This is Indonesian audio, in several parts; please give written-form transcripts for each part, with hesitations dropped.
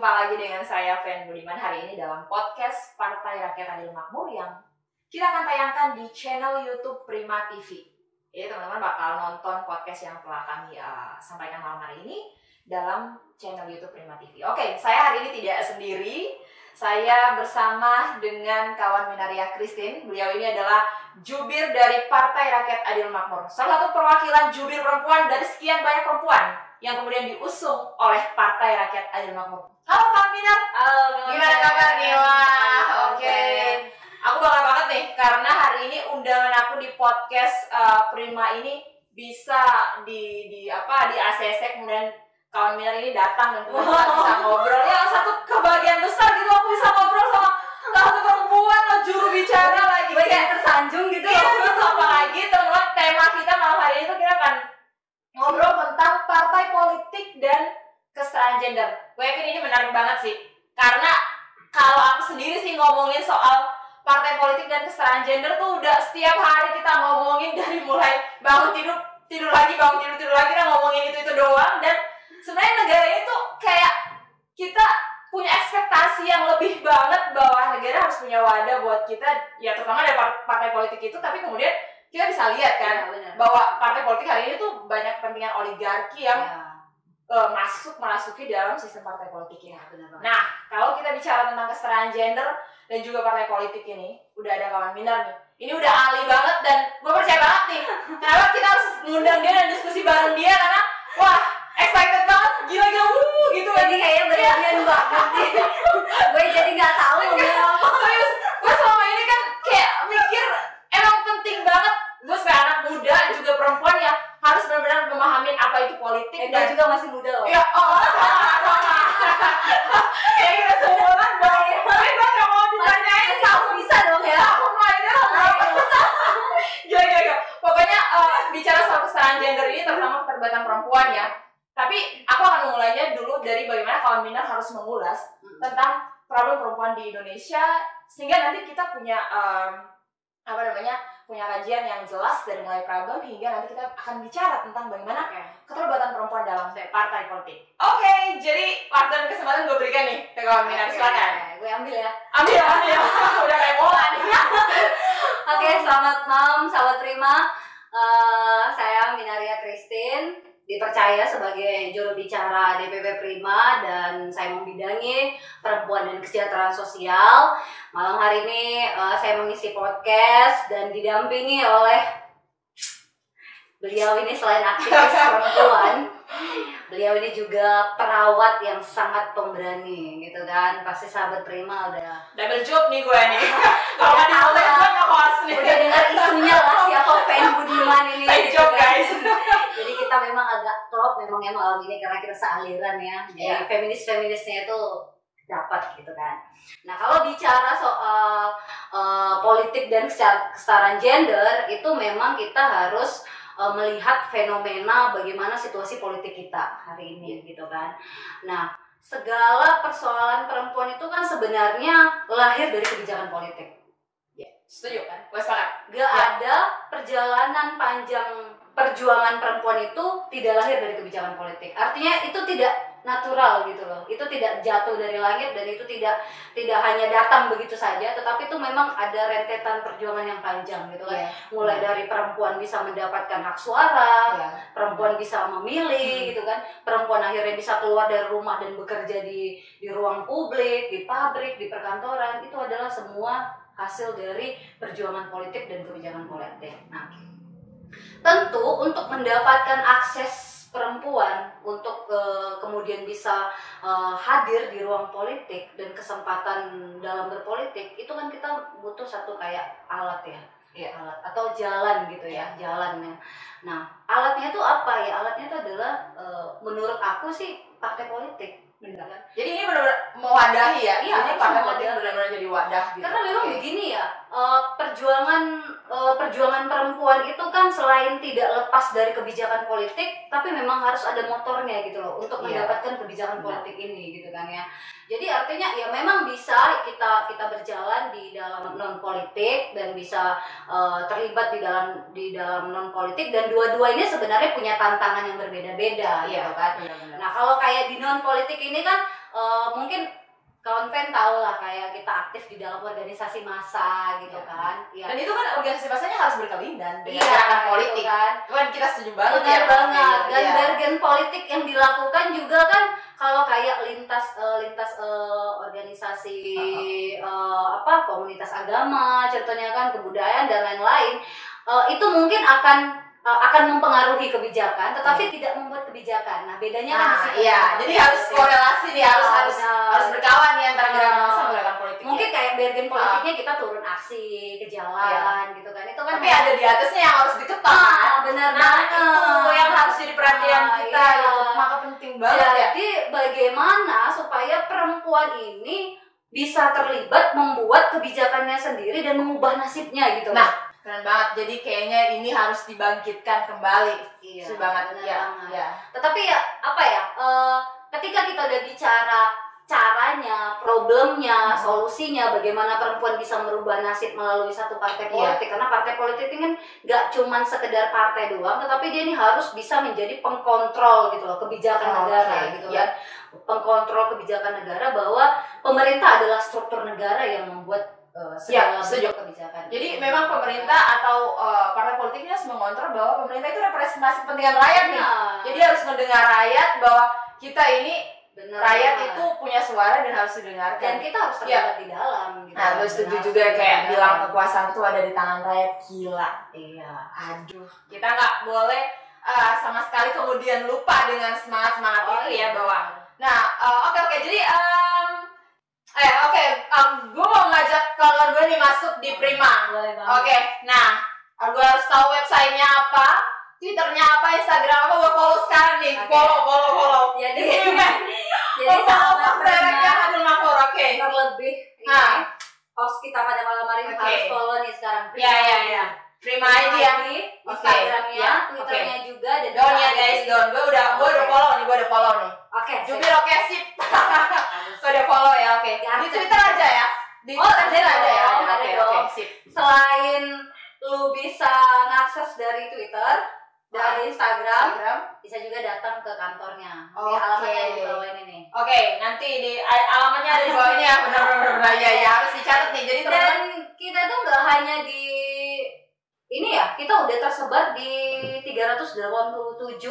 Jumpa lagi dengan saya Fen Budiman hari ini dalam podcast Partai Rakyat Adil Makmur yang kita akan tayangkan di channel YouTube Prima TV. Jadi teman-teman bakal nonton podcast yang telah kami sampaikan malam hari ini dalam channel YouTube Prima TV. Oke, saya hari ini tidak sendiri. Saya bersama dengan kawan Minaria Christine. Beliau ini adalah jubir dari Partai Rakyat Adil Makmur. Salah satu perwakilan jubir perempuan dari sekian banyak perempuan yang kemudian diusung oleh Partai Rakyat Adil Makmur. Halo Kang Minar. Halo, gimana kabar nih? Wah, oke. Aku bangga banget nih karena hari ini undangan aku di podcast Prima ini bisa di ACC, kemudian kawan Minar ini datang dan kemudian kita bisa ngobrol. Ya, satu kebahagiaan besar gitu aku bisa ngobrol sama satu perempuan lo juru bicara lagi. Banyak tersanjung gitu. Iya, gitu. Apalagi teman-teman tema kita malam hari ini tuh kita akan ngobrol tentang partai politik dan kesetaraan gender. Gue yakin ini menarik banget sih. Karena kalau aku sendiri sih ngomongin soal partai politik dan kesetaraan gender tuh udah setiap hari kita ngomongin dari mulai bangun tidur lagi, bangun tidur lagi, kita ngomongin itu doang. Dan sebenarnya negara ini tuh kayak kita punya ekspektasi yang lebih banget bahwa negara harus punya wadah buat kita, ya terutama dari partai politik itu, tapi kemudian kita bisa lihat kan bahwa partai politik hari ini tuh banyak kepentingan oligarki yang merasuki dalam sistem partai politik ya. Nah, kalau kita bicara tentang kesetaraan gender dan juga partai politik ini, udah ada kawan Minar nih. Ini udah ahli banget dan gue percaya banget nih. Kenapa kita harus ngundang dia dan diskusi bareng dia karena wah, excited banget, gila-gila gitu. Jadi kayaknya berlebihan banget nih. Gue jadi nggak tahu ngomongin apa. Serius, gue selama ini kan kayak mikir emang penting banget gue sebagai anak muda juga perempuan ya harus benar-benar memahami apa itu politik. Gue juga masih muda loh. Ya, sama. Kayak kita semua kan dong. Tapi gue gak mau ditanyain. Kamu bisa dong ya. Aku mainnya gila. Pokoknya bicara soal kesetaraan gender ini terutama keterlibatan perempuan ya. Tapi aku akan memulainya dulu dari bagaimana kawan Minar harus mengulas tentang problem perempuan di Indonesia sehingga nanti kita punya punya kajian yang jelas dari mulai problem hingga nanti kita akan bicara tentang bagaimana keterlibatan perempuan dalam partai politik. Oke, jadi waktu dan kesempatan gue berikan nih ke kawan Minar, silakan. Gue ambil ya. Ambil. Udah kayak bola nih. Oke, selamat malam sahabat Prima. Saya Minaria Christine, dipercaya sebagai juru bicara DPP Prima dan saya membidangi perempuan dan kesejahteraan sosial. Malam hari ini saya mengisi podcast dan didampingi oleh beliau ini selain aktivis perempuan, beliau ini juga perawat yang sangat pemberani gitu kan. Pasti sahabat Prima udah double job nih gue nih. Kalau nggak tahu gue nge-host nih. Udah dengar isunya lah siapa Fen Budiman ini. Side job guys. Jadi kita memang agak klop memang ya malam ini karena kita sealiran ya. Jadi feminisnya itu dapat gitu kan. Nah kalau bicara soal politik dan kesetaraan gender itu memang kita harus melihat fenomena bagaimana situasi politik kita hari ini gitu kan. Nah segala persoalan perempuan itu kan sebenarnya lahir dari kebijakan politik. Ya, setuju kan? Gue sepakat. Gak ada perjalanan panjang perjuangan perempuan itu tidak lahir dari kebijakan politik. Artinya itu tidak natural gitu loh. Itu tidak jatuh dari langit dan itu tidak hanya datang begitu saja, tetapi itu memang ada rentetan perjuangan yang panjang gitu kan. Mulai dari perempuan bisa mendapatkan hak suara, perempuan bisa memilih gitu kan. Perempuan akhirnya bisa keluar dari rumah dan bekerja di ruang publik, di pabrik, di perkantoran. Itu adalah semua hasil dari perjuangan politik dan kebijakan politik. Nah, tentu untuk mendapatkan akses perempuan untuk kemudian bisa hadir di ruang politik dan kesempatan dalam berpolitik itu kan kita butuh satu kayak alat ya, alat atau jalan gitu ya, jalannya. Nah alatnya itu apa ya? Alatnya itu adalah menurut aku sih partai politik. Benar kan? Jadi ini benar-benar mewadahi ya. Jadi partai politik benar-benar jadi wadah gitu. Karena memang begini ya, perjuangan perempuan itu kan selain tidak lepas dari kebijakan politik, tapi memang harus ada motornya gitu loh untuk mendapatkan kebijakan politik ini gitu kan ya. Jadi artinya ya memang bisa kita berjalan di dalam non politik dan bisa terlibat di dalam non politik, dan dua-duanya sebenarnya punya tantangan yang berbeda-beda gitu kan. Benar-benar. Nah kalau kayak di non politik ini kan mungkin kawan fan tahu lah kayak kita aktif di dalam organisasi massa gitu kan. Ya. Dan itu kan organisasi massanya harus berkelindan dengan Iya, gerakan politik. gitu kan. Itu kan kita setuju banget Benar ya. banget. Dan Iya. bargain politik yang dilakukan juga kan kalau kayak lintas organisasi komunitas agama, contohnya kan kebudayaan dan lain-lain, itu mungkin akan mempengaruhi kebijakan, tetapi tidak membuat kebijakan. Nah, bedanya kan di situ. Iya, jadi harus korelasi nih, harus berkawan nih antara gerakan massa dan gerakan politik. Mungkin kayak bargain politiknya kita turun aksi ke jalan gitu kan. Itu kan tapi ada di atasnya yang harus diketok. Benar nah, banget. itu yang harus jadi perhatian kita gitu. Maka penting banget ya. Jadi bagaimana supaya perempuan ini bisa terlibat membuat kebijakannya sendiri dan mengubah nasibnya gitu. Nah, keren banget. Jadi kayaknya ini harus dibangkitkan kembali. Iya, Setuju banget. Ya. Tetapi ya ketika kita udah bicara caranya, problemnya, solusinya, bagaimana perempuan bisa merubah nasib melalui satu partai politik. Karena partai politik ini kan nggak cuman sekedar partai doang, tetapi dia ini harus bisa menjadi pengkontrol gitu loh kebijakan negara gitu kan. Pengkontrol kebijakan negara, bahwa pemerintah adalah struktur negara yang membuat segala bentuk kebijakan. Jadi memang pemerintah atau partai politik ini harus mengontrol bahwa pemerintah itu representasi kepentingan rakyat nih. Jadi harus mendengar rakyat bahwa kita ini rakyat itu punya suara dan harus didengarkan. Dan kita harus terlibat di dalam. Gitu. Nah, gue setuju juga kayak bilang kekuasaan itu ada di tangan rakyat. Gila. Iya. Aduh. Kita nggak boleh sama sekali kemudian lupa dengan semangat itu ya bahwa. Nah, oke. Jadi gue mau ngajak kawan gue nih masuk di Prima. Oke. Nah, gue harus tahu websitenya apa, Twitternya apa, Instagram apa, gue follow sekarang nih. Follow. Jadi sahabat Prima Hadul Makmur. Oke. Terlebih host kita pada malam hari ini harus follow nih sekarang. Iya. Prima ID ya. Instagramnya, Twitternya juga. Dan Don ya guys, Don. Gue udah follow nih. Oke. Jubir oke sip. Gue udah follow ya, oke. Di Twitter aja ya. Di Twitter ada ya. Oke, sip. Selain lu bisa ngakses dari Twitter, dari Instagram, bisa juga datang ke kantornya. Alamatnya di bawah ini nih. Oke, nanti alamatnya ada di bawah ini ya. Benar. Ya harus dicatat nih. Jadi teman-teman, dan kita tuh nggak hanya di ini ya, kita udah tersebar di 387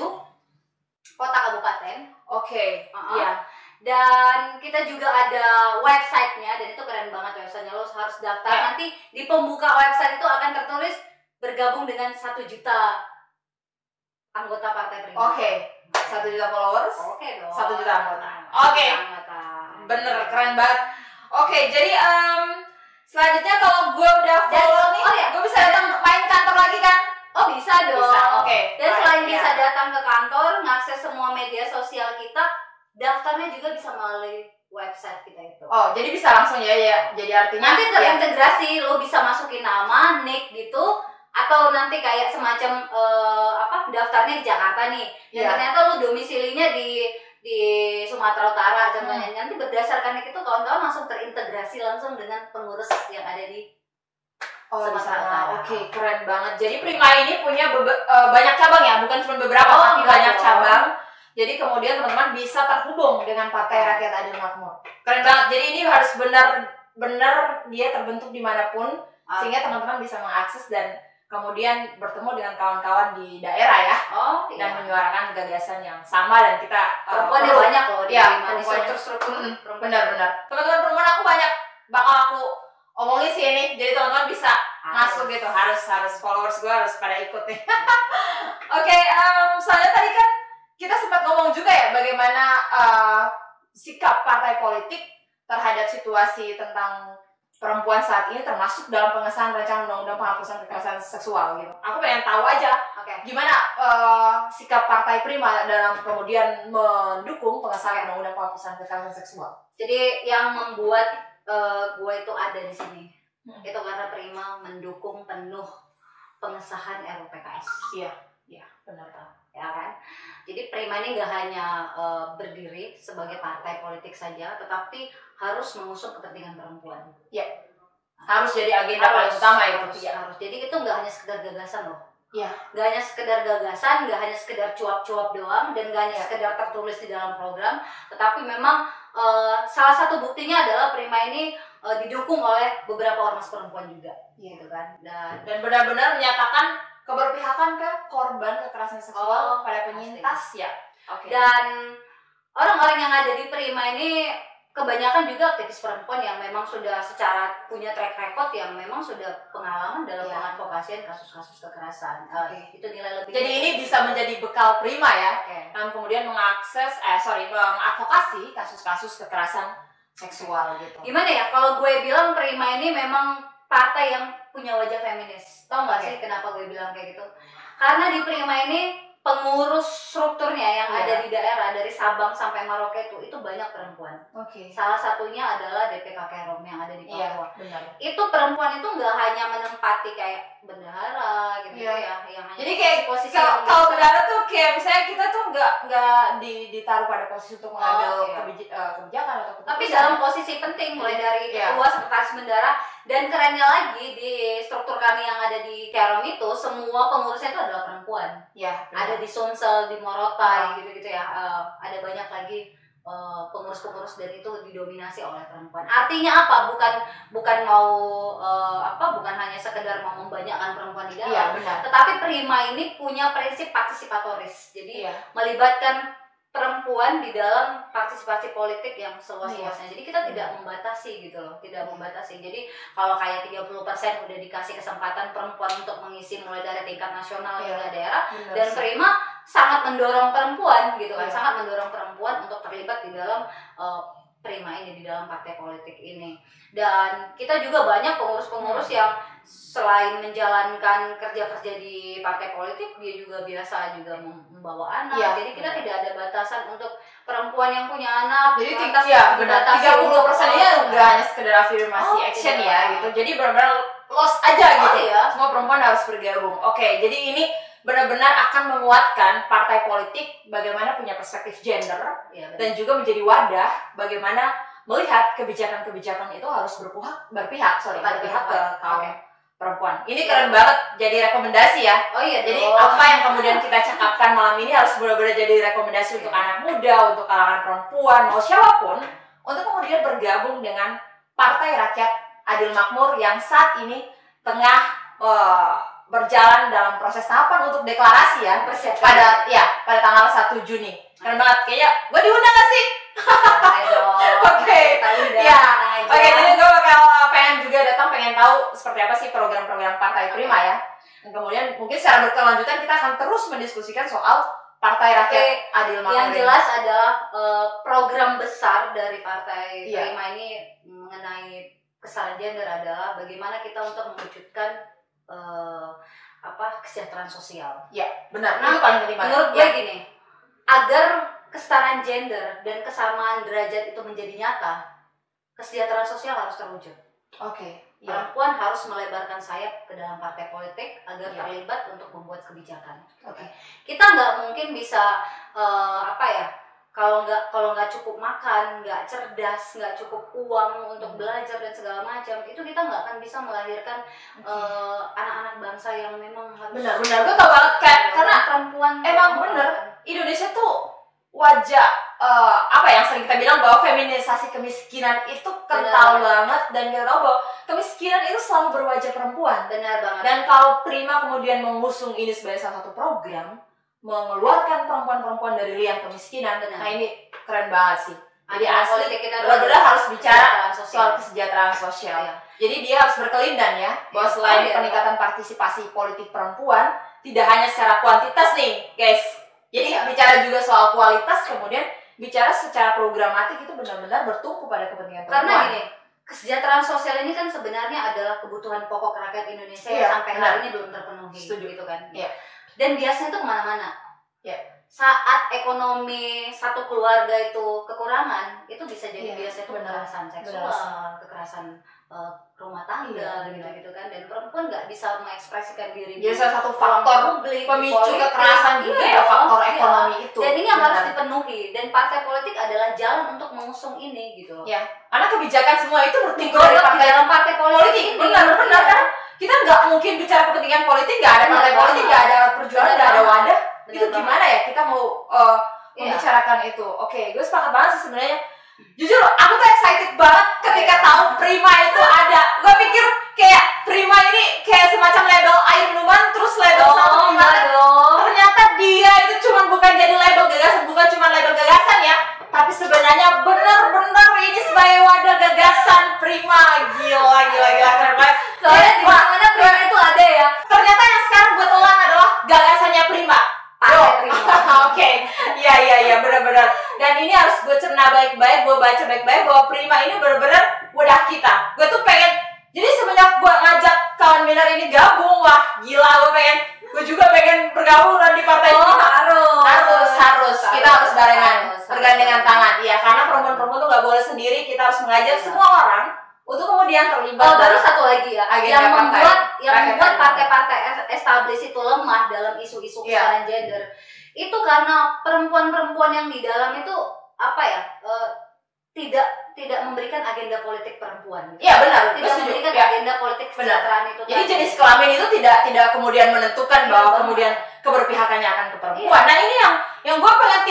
kota kabupaten. Oke. Iya. Dan kita juga ada websitenya, dan itu keren banget websitenya. Lo harus daftar. Nanti di pembuka website itu akan tertulis bergabung dengan 1 juta anggota Partai Prima. Oke. 1 juta followers. Oke dong. 1 juta anggota. Oke. Bener, keren banget. Oke, jadi selanjutnya kalau gue udah follow nih, gue bisa datang main kantor lagi kan? Oh bisa dong. Bisa, oke. Dan selain bisa datang ke kantor, ngakses semua media sosial kita, daftarnya juga bisa melalui website kita itu. Oh, jadi bisa langsung ya. Jadi artinya nanti terintegrasi, lo bisa masukin nama, nick gitu, atau nanti kayak semacam daftarnya di Jakarta nih. Dan ternyata lo domisilinya di Sumatera Utara contohnya. Nanti berdasarkan itu kawan-kawan langsung terintegrasi langsung dengan pengurus yang ada di Sumatera Utara. Oke, keren banget. Jadi Prima ini punya banyak cabang ya, bukan cuma beberapa tapi banyak cabang. Jadi kemudian teman-teman bisa terhubung dengan Partai Rakyat Adil Makmur. Keren banget. Jadi ini harus benar dia terbentuk dimanapun sehingga teman-teman bisa mengakses dan kemudian bertemu dengan kawan-kawan di daerah ya. Dan menyuarakan gagasan yang sama dan kita perempuan banyak loh di struktur. Benar. Teman-teman perempuan aku banyak bakal aku omongin sih ini. Jadi teman-teman bisa masuk gitu. Harus followers gue harus pada ikut nih. Oke, soalnya tadi kan kita sempat ngomong juga ya bagaimana sikap partai politik terhadap situasi tentang perempuan saat ini, termasuk dalam pengesahan rancangan undang-undang penghapusan kekerasan seksual gitu. Aku pengen tahu aja gimana sikap Partai Prima dalam kemudian mendukung pengesahan undang-undang penghapusan kekerasan seksual. Jadi yang membuat gue itu ada di sini itu karena Prima mendukung penuh pengesahan RUU PKS. Iya, benar kan. Ya kan? Jadi Prima ini nggak hanya berdiri sebagai partai politik saja, tetapi harus mengusung kepentingan perempuan. Harus jadi agenda paling utama itu. Harus. Jadi itu nggak hanya sekedar gagasan loh. Iya. Gak hanya sekedar gagasan, gak hanya sekedar cuap-cuap doang, dan gak hanya sekedar tertulis di dalam program, tetapi memang salah satu buktinya adalah Prima ini didukung oleh beberapa ormas perempuan juga, gitu kan. Dan benar-benar menyatakan keberpihakan ke korban kekerasan seksual pada penyintas ya. Dan orang-orang yang ada di Prima ini kebanyakan juga aktivis perempuan yang memang sudah secara punya track record yang memang sudah pengalaman dalam mengadvokasikan kasus-kasus kekerasan. Itu nilai lebih. Jadi ini bisa menjadi bekal Prima ya. Dan kemudian mengadvokasi kasus-kasus kekerasan seksual gitu. Gimana ya kalau gue bilang Prima ini memang partai yang punya wajah feminis. Tau gak sih kenapa gue bilang kayak gitu? Karena di Prima ini pengurus strukturnya yang ada di daerah dari Sabang sampai Merauke itu banyak perempuan. Salah satunya adalah DPK Kerom yang ada di Papua. Itu perempuan itu nggak hanya menempati kayak bendahara gitu ya, yang hanya jadi kayak posisi kalau bendahara tuh kayak misalnya kita tuh nggak ditaruh pada posisi untuk mengambil kebijakan atau keputusan. Tapi dalam posisi penting mulai dari ketua sekretaris bendahara. Dan kerennya lagi di struktur kami yang ada di Kerom itu semua pengurusnya itu adalah perempuan. Ada di Sumsel, di Morotai gitu-gitu ya. Ada banyak lagi pengurus-pengurus dan itu didominasi oleh perempuan. Artinya apa? Bukan hanya sekedar mau membanyakkan perempuan di dalam. Tetapi Prima ini punya prinsip partisipatoris. Jadi melibatkan perempuan di dalam partisipasi politik yang seluas-luasnya. Jadi kita tidak membatasi gitu loh, tidak membatasi. Jadi kalau kayak 30% udah dikasih kesempatan perempuan untuk mengisi mulai dari tingkat nasional hingga daerah, dan Prima sangat mendorong perempuan gitu kan, sangat mendorong perempuan untuk terlibat di dalam Prima ini, di dalam partai politik ini. Dan kita juga banyak pengurus-pengurus yang selain menjalankan kerja-kerja di partai politik, dia juga biasa juga membawa anak. Jadi kita tidak ada batasan untuk perempuan yang punya anak. Jadi benar 30%-nya nggak hanya sekedar afirmasi action gitu. Jadi benar-benar los aja gitu. Semua perempuan harus bergabung. Jadi ini benar-benar akan menguatkan partai politik bagaimana punya perspektif gender dan juga menjadi wadah bagaimana melihat kebijakan-kebijakan itu harus berpihak ke kaum perempuan. Ini keren banget jadi rekomendasi ya. Jadi apa yang kemudian kita cakapkan malam ini harus benar-benar jadi rekomendasi untuk anak muda, untuk kalangan perempuan, mau siapapun, untuk kemudian bergabung dengan Partai Rakyat Adil Makmur yang saat ini tengah berjalan dalam proses tahapan untuk deklarasi pada tanggal 1 Juni. Keren banget, kayaknya gue diundang gak sih? Jadi gue bakal pengen juga datang, pengen tahu seperti apa sih program-program Partai Prima ya. Dan kemudian mungkin secara berkelanjutan kita akan terus mendiskusikan soal Partai Rakyat Adil Makmur. Yang jelas adalah program besar dari Partai Prima ini mengenai kesetaraan gender adalah bagaimana kita untuk mewujudkan kesejahteraan sosial. Benar. Itu paling penting. Menurut gue gini, agar kesetaraan gender dan kesamaan derajat itu menjadi nyata, kesejahteraan sosial harus terwujud. Perempuan harus melebarkan sayap ke dalam partai politik agar terlibat untuk membuat kebijakan. Kita nggak mungkin bisa kalau nggak cukup makan, nggak cerdas, nggak cukup uang untuk belajar dan segala macam, itu kita nggak akan bisa melahirkan anak-anak bangsa yang memang harus. Benar. Gue tau banget kan, karena perempuan emang bener Indonesia tuh wajah yang sering kita bilang bahwa feminisasi kemiskinan itu kental banget, dan kita tahu bahwa kemiskinan itu selalu berwajah perempuan. Benar banget. Dan kalau Prima kemudian mengusung ini sebagai salah satu program mengeluarkan perempuan-perempuan dari liang kemiskinan, nah ini keren banget sih. Jadi asli kita benar-benar harus bicara soal kesejahteraan sosial. Jadi dia harus berkelindan bahwa selain peningkatan partisipasi politik perempuan, tidak hanya secara kuantitas nih guys. Jadi bicara juga soal kualitas, kemudian bicara secara programatik itu benar-benar bertumpu pada kepentingan perempuan. Karena gini, kesejahteraan sosial ini kan sebenarnya adalah kebutuhan pokok rakyat Indonesia yang sampai hari ini belum terpenuhi. Gitu kan. Dan biasanya itu kemana-mana. Saat ekonomi satu keluarga itu kekurangan, itu bisa jadi biasanya itu kekerasan seksual, kekerasan rumah tangga gitu kan. Dan perempuan nggak bisa mengekspresikan diri. Salah satu faktor pemicu kekerasan juga faktor ekonomi itu. Dan ini yang harus dipenuhi. Dan partai politik adalah jalan untuk mengusung ini gitu. Karena kebijakan semua itu bertinggal di dalam partai politik. Benar kan? Kita nggak mungkin bicara kepentingan politik, nggak ada partai politik, nggak ada perjuangan, nggak ada wadah. Itu gimana ya kita mau membicarakan itu? Oke, gue sepakat banget sih sebenarnya. Jujur aku tuh excited banget ketika tahu Prima itu ada. Gue pikir kayak Prima ini kayak semacam label air minuman, terus label satu gimana. Ternyata dia itu bukan jadi label gagasan, bukan cuma label gagasan ya, tapi sebenarnya bener-bener ini sebagai wadah gagasan Prima. Gila keren banget. Soalnya di mana Prima itu ada ya. Ternyata yang sekarang gue telan adalah gagasannya Prima. Oke, iya benar-benar. Dan ini harus gue cerna baik-baik, gue baca baik-baik bahwa Prima ini benar-benar wadah kita. Gue tuh pengen, jadi semenjak gue ngajak kawan Minar ini gabung, wah gila, gue juga pengen bergabung di partai Prima. Harus. Kita harus barengan, bergandengan tangan. Iya, karena perempuan-perempuan tuh nggak boleh sendiri. Kita harus mengajak semua orang untuk kemudian terlibat. Baru satu lagi ya, yang membuat partai-partai established itu lemah dalam isu-isu kesetaraan gender. Itu karena perempuan-perempuan yang di dalam itu tidak memberikan agenda politik perempuan. Iya benar. Tidak memberikan agenda politik kesejahteraan itu. Jadi jenis kelamin itu tidak kemudian menentukan bahwa kemudian keberpihakannya akan ke perempuan. Nah ini yang gue pengen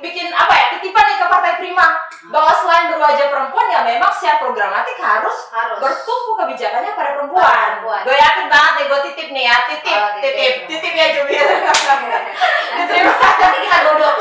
bikin titipan nih ke Partai Prima, bahwa selain berwajah perempuan ya memang secara programatik harus bertumpu kebijakannya pada perempuan. Gue yakin banget nih, gue titip nih ya, titip ya Jubir. Nanti kita godok.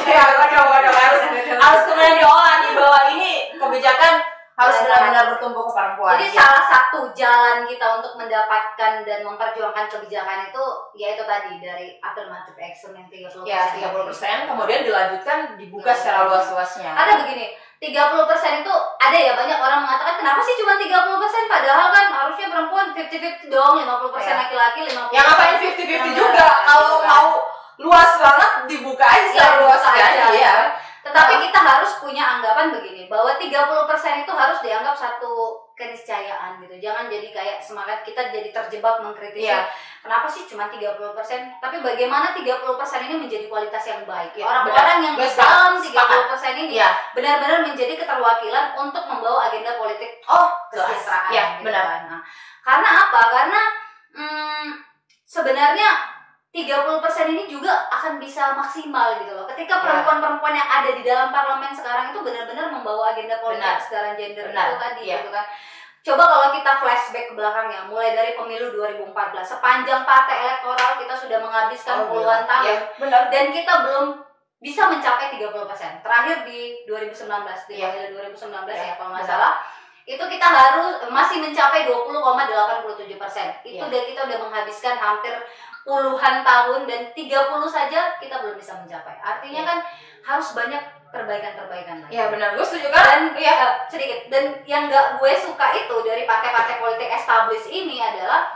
Harus kemudian diolah nih bahwa ini kebijakan harus benar-benar bertumpu ke perempuan. Jadi salah satu jalan kita untuk mendapatkan dan memperjuangkan kebijakan itu yaitu tadi dari affirmative action yang 30%. Ya, 30%, kemudian dilanjutkan dibuka secara luas-luasnya. Ada begini, 30% itu ada ya, banyak orang mengatakan kenapa sih cuma 30%, padahal kan harusnya perempuan 50-50 dong, 50% laki-laki, 50%. Yang ngapain 50-50 juga, kalau mau luas banget dibuka aja secara luas aja. Ya. Tetapi kita harus punya anggapan begini, bahwa 30% itu harus dianggap satu keniscayaan gitu. Jangan jadi kayak semangat kita jadi terjebak mengkritisi. Kenapa sih cuma 30%? Tapi bagaimana 30% ini menjadi kualitas yang baik. Orang-orang yang di dalam 30% ini benar-benar menjadi keterwakilan untuk membawa agenda politik kesejahteraan. Benar. Nah, karena apa? Karena sebenarnya 30% ini juga akan bisa maksimal gitu loh. Ketika perempuan-perempuan yang ada di dalam parlemen sekarang itu benar-benar membawa agenda politik kesetaraan gender itu tadi gitu kan. Coba kalau kita flashback ke belakangnya, mulai dari pemilu 2014, sepanjang partai elektoral kita sudah menghabiskan puluhan tahun dan kita belum bisa mencapai 30%. Terakhir di 2019, di pemilu 2019 ya kalau nggak salah. Itu kita harus masih mencapai 20,87%. Itu kita udah menghabiskan hampir puluhan tahun dan 30 saja kita belum bisa mencapai. Artinya kan harus banyak perbaikan-perbaikan lagi. Iya benar, gue setuju kan. Dan sedikit. Dan yang nggak gue suka itu dari partai-partai politik established ini adalah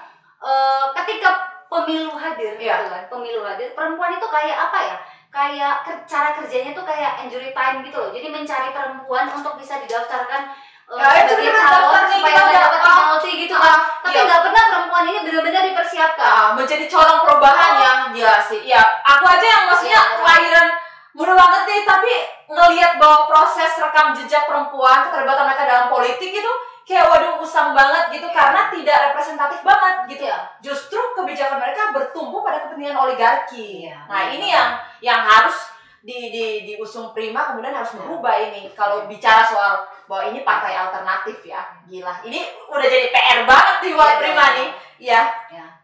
ketika pemilu hadir, gitu kan. Pemilu hadir, perempuan itu kayak apa ya? Kayak cara kerjanya tuh kayak injury time gitu loh. Jadi mencari perempuan untuk bisa didaftarkan sebagai calon supaya dapat penalti gitu kan. Tapi nggak pernah perempuan ini benar-benar dipersiapkan menjadi corong perubahan yang gila sih. Ya, aku aja yang maksudnya kelahiran muda banget deh, tapi ngelihat bahwa proses rekam jejak perempuan, keterlibatan mereka dalam politik itu kayak waduh usang banget gitu karena tidak representatif banget gitu. Justru kebijakan mereka bertumpu pada kepentingan oligarki. Nah, ini yang harus diusung Prima, kemudian harus merubah ini. Kalau bicara soal bahwa ini partai alternatif ya, gila. Ini udah jadi PR banget nih buat Prima nih.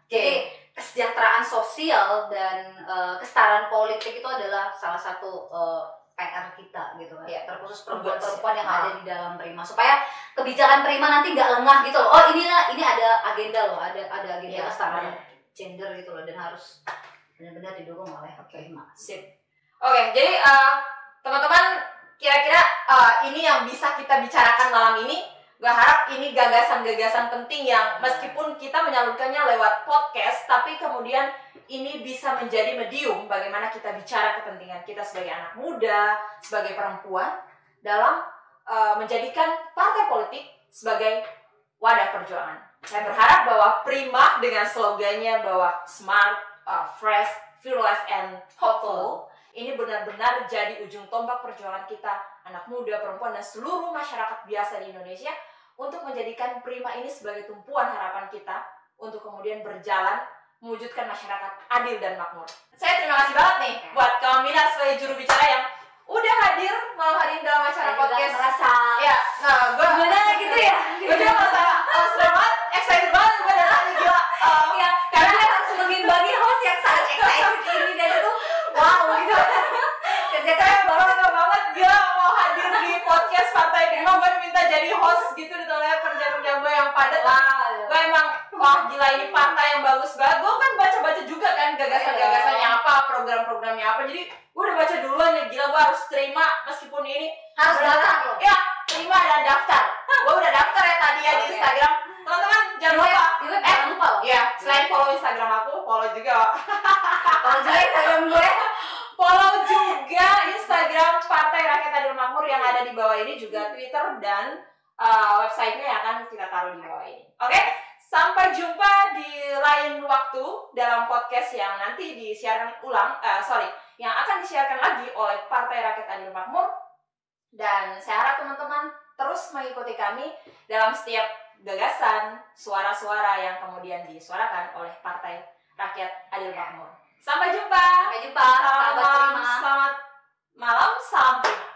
Jadi kesejahteraan sosial dan kesetaraan politik itu adalah salah satu PR kita gitu kan. Terkhusus perempuan-perempuan yang ada di dalam Prima, supaya kebijakan Prima nanti nggak lengah gitu loh. Oh ini ada agenda loh, ada agenda kesetaraan gender gitu loh, dan harus benar-benar didukung oleh Prima. Sip. Oke, jadi teman-teman kira-kira ini yang bisa kita bicarakan malam ini. Gue harap ini gagasan-gagasan penting yang meskipun kita menyalurkannya lewat podcast, tapi kemudian ini bisa menjadi medium bagaimana kita bicara kepentingan kita sebagai anak muda, sebagai perempuan, dalam menjadikan partai politik sebagai wadah perjuangan. Saya berharap bahwa Prima dengan slogannya bahwa smart, fresh, fearless, and hopeful, ini benar-benar jadi ujung tombak perjuangan kita, anak muda, perempuan, dan seluruh masyarakat biasa di Indonesia, untuk menjadikan Prima ini sebagai tumpuan harapan kita untuk kemudian berjalan mewujudkan masyarakat adil dan makmur. Saya terima kasih banget nih buat kawan Mina sebagai juru bicara yang udah hadir malam hari ini dalam acara podcast. Merasa Ya, nah gue gimana gitu ya? gue juga merasa senang banget, excited banget gue dari tadi gila. Ya, karena dia harus mengimbangi host yang sangat excited ini dan itu wow gitu. Kerja keras banget gila mau hadir di podcast Partai Prima. Gue minta jadi host gitu di tengah kerja gue yang padat. Gue emang wah gila ini partai yang bagus banget. Gue kan baca-baca juga kan gagasan-gagasannya apa, program-programnya apa. Jadi gue udah baca duluan ya, gila gue harus terima meskipun ini harus daftar loh. Ya, terima dan daftar. Gue udah daftar ya tadi ya di Instagram. Teman-teman jangan lupa. Jangan lupa loh. Ya, selain follow Instagram aku, follow juga. Follow juga Instagram gue. Follow juga Instagram Partai Rakyat Adil Makmur yang ada di bawah ini, juga Twitter dan websitenya yang akan kita taruh di bawah ini. Oke, sampai jumpa di lain waktu dalam podcast yang nanti disiarkan ulang, yang akan disiarkan lagi oleh Partai Rakyat Adil Makmur. Dan saya harap teman-teman terus mengikuti kami dalam setiap gagasan, suara-suara yang kemudian disuarakan oleh Partai Rakyat Adil Makmur. Sampai jumpa. Sampai jumpa. Sahabat Prima. Selamat malam, salam Prima.